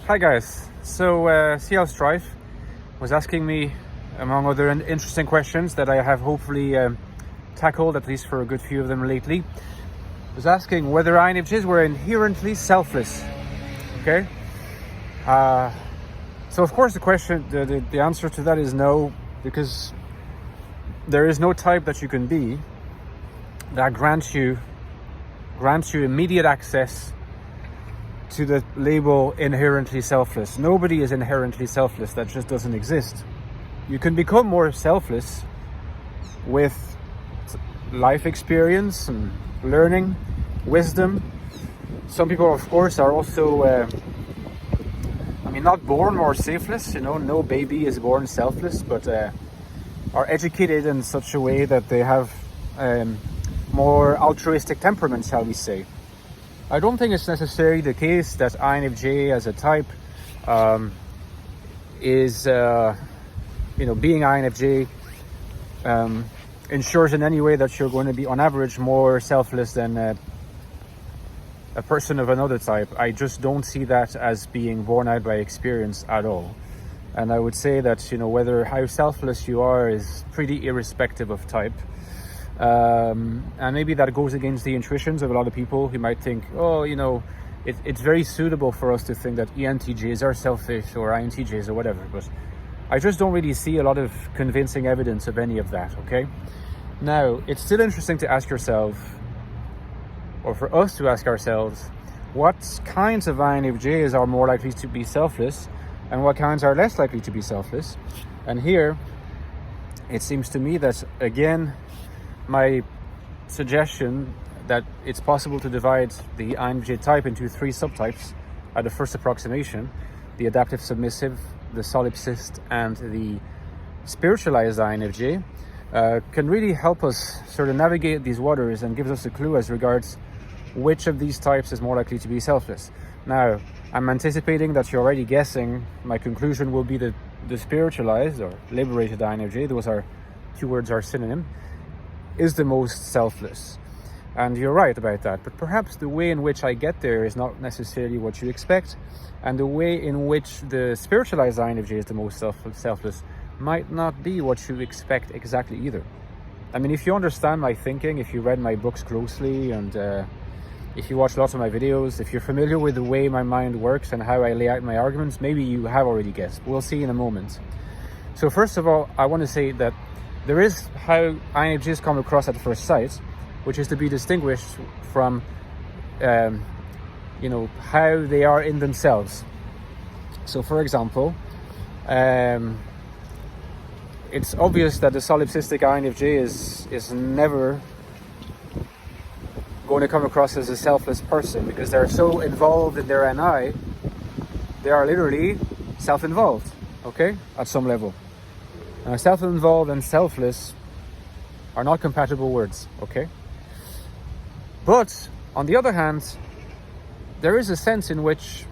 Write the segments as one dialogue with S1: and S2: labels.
S1: Hi guys, so CL Strife was asking me, among other interesting questions that I have hopefully tackled, at least for a good few of them lately, was asking whether INFJs were inherently selfless. Okay? So of course the answer to that is no, because there is no type that you can be that grants you immediate access to the label inherently selfless. Nobody is inherently selfless. That just doesn't exist. You can become more selfless with life experience and learning, wisdom. Some people, of course, are also, not born more selfless. No baby is born selfless, but are educated in such a way that they have more altruistic temperament, shall we say. I don't think it's necessarily the case that INFJ as a type is, being INFJ ensures in any way that you're going to be, on average, more selfless than a person of another type. I just don't see that as being borne out by experience at all. And I would say that, whether how selfless you are is pretty irrespective of type. And maybe that goes against the intuitions of a lot of people who might think, it's very suitable for us to think that ENTJs are selfish or INTJs or whatever, but I just don't really see a lot of convincing evidence of any of that, okay? Now, it's still interesting to ask yourself, or for us to ask ourselves, what kinds of INFJs are more likely to be selfless and what kinds are less likely to be selfless. And here, it seems to me that, again, my suggestion that it's possible to divide the INFJ type into three subtypes at a first approximation: the adaptive submissive, the solipsist, and the spiritualized INFJ, can really help us sort of navigate these waters and gives us a clue as regards which of these types is more likely to be selfless. Now, I'm anticipating that you're already guessing my conclusion will be that the spiritualized or liberated INFJ, those are two words are synonym, is the most selfless. And you're right about that, but perhaps the way in which I get there is not necessarily what you expect, and the way in which the spiritualized INFJ is the most selfless might not be what you expect exactly either. I mean, if you understand my thinking, if you read my books closely, and if you watch lots of my videos, if you're familiar with the way my mind works and how I lay out my arguments, maybe you have already guessed. We'll see in a moment. So first of all, I want to say that there is how INFJs come across at first sight, which is to be distinguished from, how they are in themselves. So, for example, it's obvious that the solipsistic INFJ is never going to come across as a selfless person because they're so involved in their NI, they are literally self-involved, okay, at some level. Self-involved and selfless are not compatible words, okay? But, on the other hand, there is a sense in which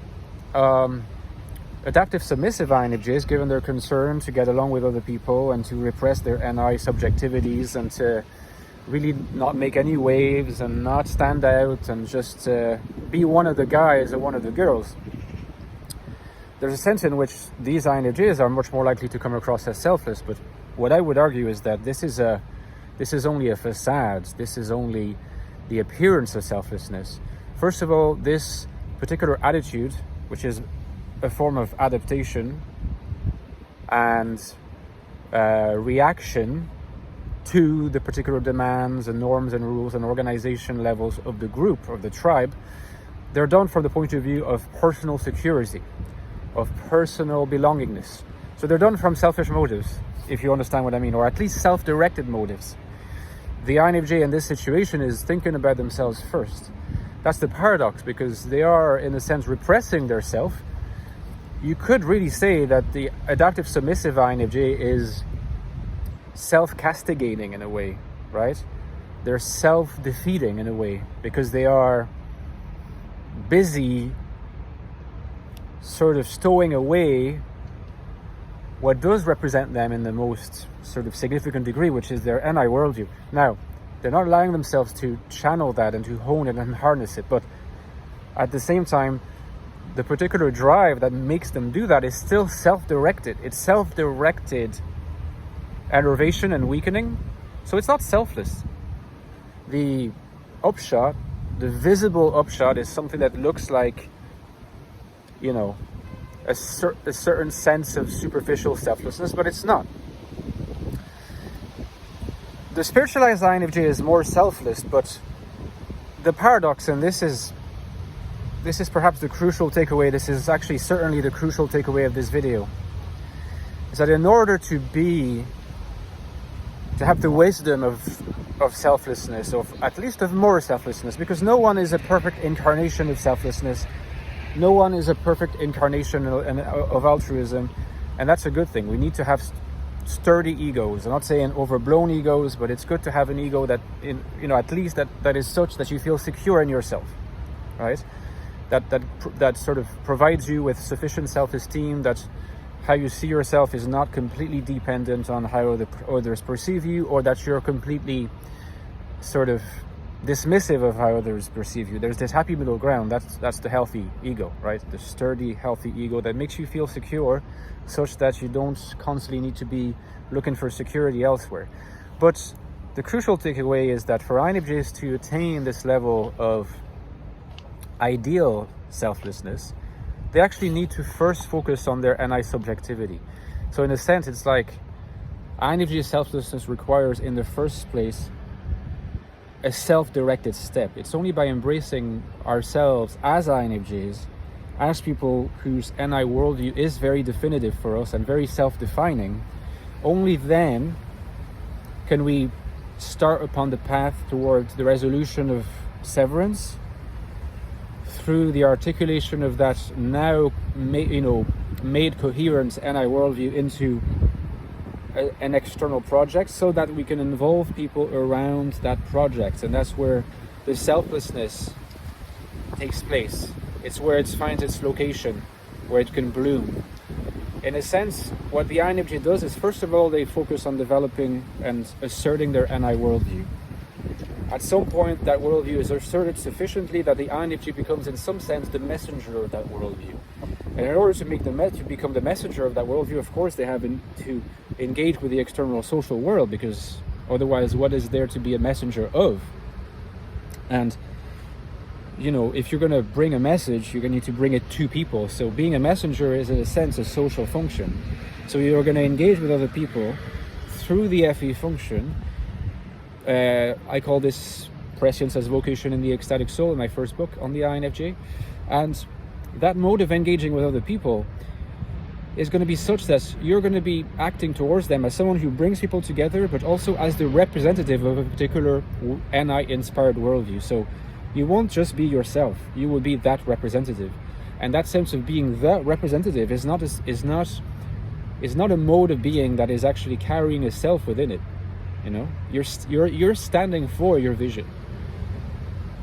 S1: adaptive submissive INFJs, given their concern to get along with other people and to repress their NI subjectivities and to really not make any waves and not stand out and just be one of the guys or one of the girls, there's a sense in which these INFJs are much more likely to come across as selfless. But what I would argue is that this is only a facade. This is only the appearance of selflessness. First of all, this particular attitude, which is a form of adaptation and reaction to the particular demands and norms and rules and organization levels of the group, of the tribe, they're done from the point of view of personal security, of personal belongingness. So they're done from selfish motives, if you understand what I mean, or at least self-directed motives. The INFJ in this situation is thinking about themselves first. That's the paradox, because they are, in a sense, repressing their self. You could really say that the adaptive submissive INFJ is self-castigating in a way, right? They're self-defeating in a way, because they are busy sort of stowing away what does represent them in the most sort of significant degree, which is their NI worldview. Now, they're not allowing themselves to channel that and to hone it and harness it, but at the same time, the particular drive that makes them do that is still self-directed. It's self-directed aggravation and weakening. So it's not selfless. The upshot, the visible upshot, is something that looks like, you know, a certain sense of superficial selflessness, but it's not. The spiritualized INFJ is more selfless, but the paradox, and this is perhaps the crucial takeaway, this is actually certainly the crucial takeaway of this video, is that in order to have the wisdom of selflessness, of at least of more selflessness, because no one is a perfect incarnation of selflessness, no one is a perfect incarnation of altruism, and that's a good thing. We need to have sturdy egos. I'm not saying overblown egos, but it's good to have an ego that, at least that is such that you feel secure in yourself, right? That sort of provides you with sufficient self-esteem, that how you see yourself is not completely dependent on how others perceive you, or that you're completely sort of dismissive of how others perceive you. There's this happy middle ground. That's the healthy ego, right? The sturdy, healthy ego that makes you feel secure, such that you don't constantly need to be looking for security elsewhere. But the crucial takeaway is that for INFJs to attain this level of ideal selflessness, they actually need to first focus on their NI subjectivity. So in a sense, it's like INFJ selflessness requires, in the first place, a self-directed step. It's only by embracing ourselves as INFJs, as people whose NI worldview is very definitive for us and very self-defining, only then can we start upon the path towards the resolution of severance through the articulation of that now made coherent NI worldview into an external project, so that we can involve people around that project. And that's where the selflessness takes place. It's where it finds its location, where it can bloom. In a sense, what the INFJ does is, first of all, they focus on developing and asserting their NI worldview. At some point, that worldview is asserted sufficiently that the INFJ becomes, in some sense, the messenger of that worldview. And in order to become the messenger of that worldview, of course, they have to engage with the external social world, because otherwise, what is there to be a messenger of? And, if you're going to bring a message, you're going to need to bring it to people. So being a messenger is, in a sense, a social function. So you're going to engage with other people through the FE function. I call this prescience as vocation in the Ecstatic Soul, in my first book on the INFJ. And that mode of engaging with other people is going to be such that you're going to be acting towards them as someone who brings people together, but also as the representative of a particular NI-inspired worldview. So you won't just be yourself, you will be that representative. And that sense of being the representative is not a mode of being that is actually carrying a self within it. You're standing for your vision.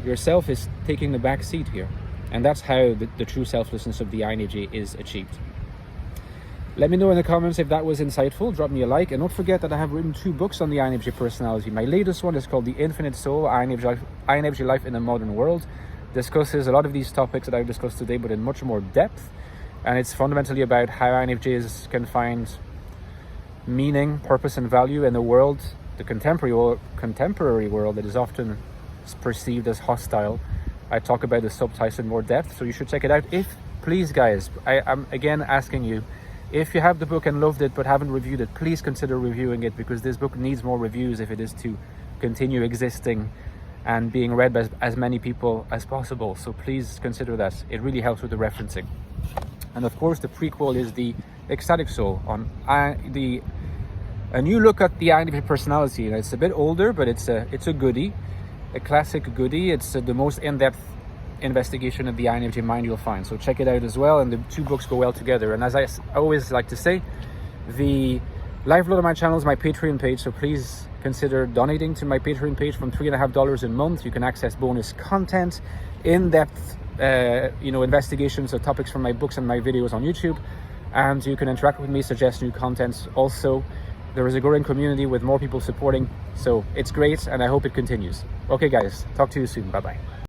S1: Yourself is taking the back seat here. And that's how the true selflessness of the INFJ is achieved. Let me know in the comments if that was insightful. Drop me a like. And don't forget that I have written 2 books on the INFJ personality. My latest one is called The Infinite Soul, INFJ Life in a Modern World. Discusses a lot of these topics that I've discussed today, but in much more depth. And it's fundamentally about how INFJs can find meaning, purpose, and value in the world, the contemporary world that is often perceived as hostile. I talk about the subtypes in more depth, so you should check it out. Please guys, I'm again asking you, if you have the book and loved it but haven't reviewed it, please consider reviewing it, because this book needs more reviews if it is to continue existing and being read by as many people as possible. So please consider that. It really helps with the referencing. And of course, the prequel is the Ecstatic Soul, on a new look at the INFJ personality. And it's a bit older, but it's a goodie, a classic goodie. It's the most in-depth investigation of the INFJ mind you'll find. So check it out as well, and the 2 books go well together. And as I always like to say, the lifeblood of my channel is my Patreon page, so please consider donating to my Patreon page. From $3.50 a month, you can access bonus content, in-depth investigations of topics from my books and my videos on YouTube, and you can interact with me, suggest new content. Also, there is a growing community with more people supporting, so it's great, and I hope it continues. Okay guys, talk to you soon. Bye bye.